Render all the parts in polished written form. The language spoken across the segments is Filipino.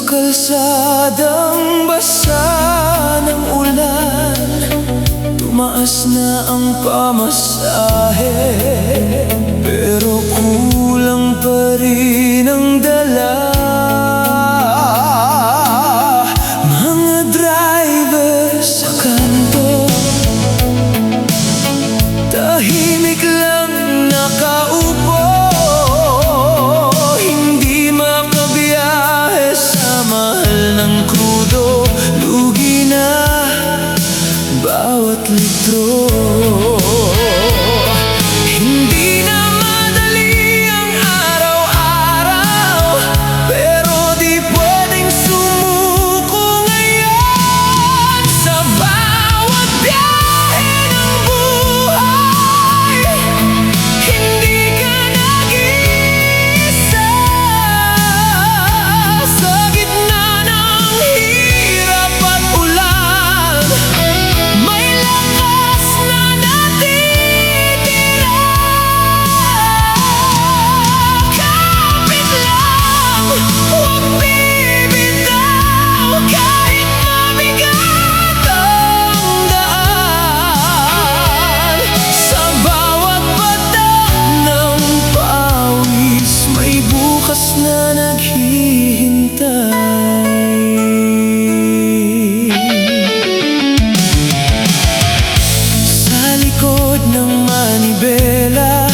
kalsadang basa ng ulan, tumaas na ang pamasahe, pero kulang pa rin ang dala. Mga driver sa kanto, tahimik lang nakaupo, hindi makabiyahe sa mahal ng krudo. Lugi na bawat litro. Hindi na madali ang araw-araw, pero di pwedeng sumuko ngayon. Sa bawat biyahe ng buhay, hindi ka nag-iisa. Sa gitna ng hirap at ulan, may lakas na natitira. Kapit lang, huwag bibitaw, kahit mabigat ang daan. Sa bawat patak ng pawis, may bukas na naghihintay. Sa likod ng manibela,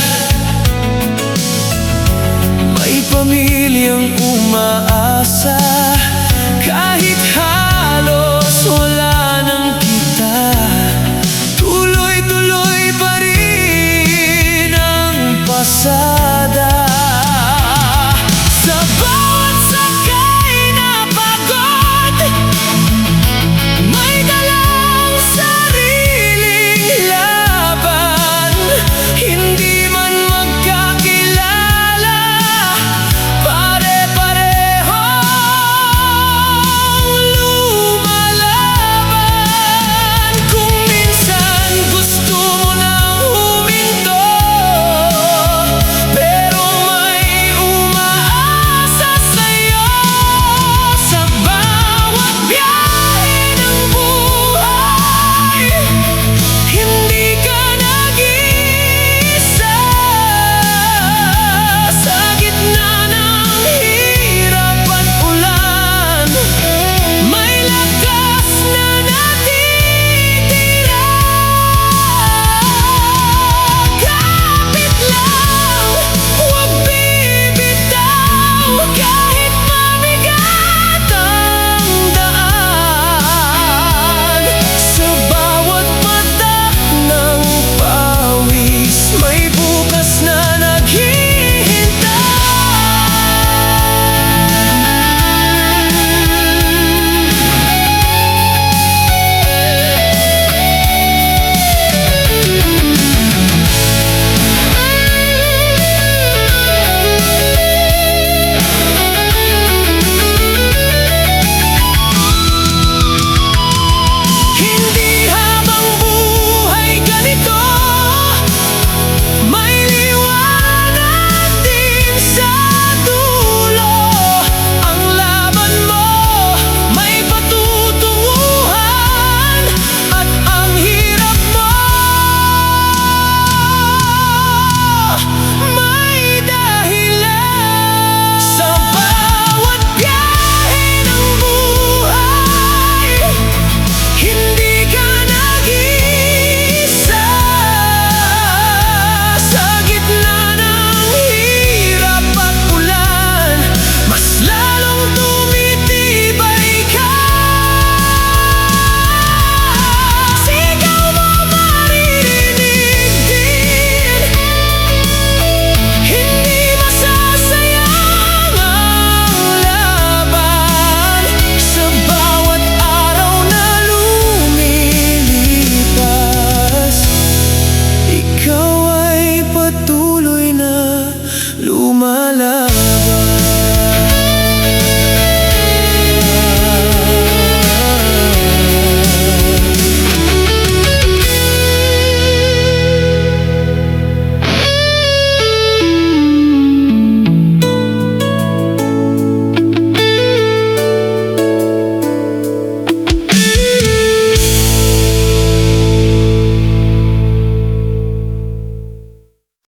may pamilyang umaasa.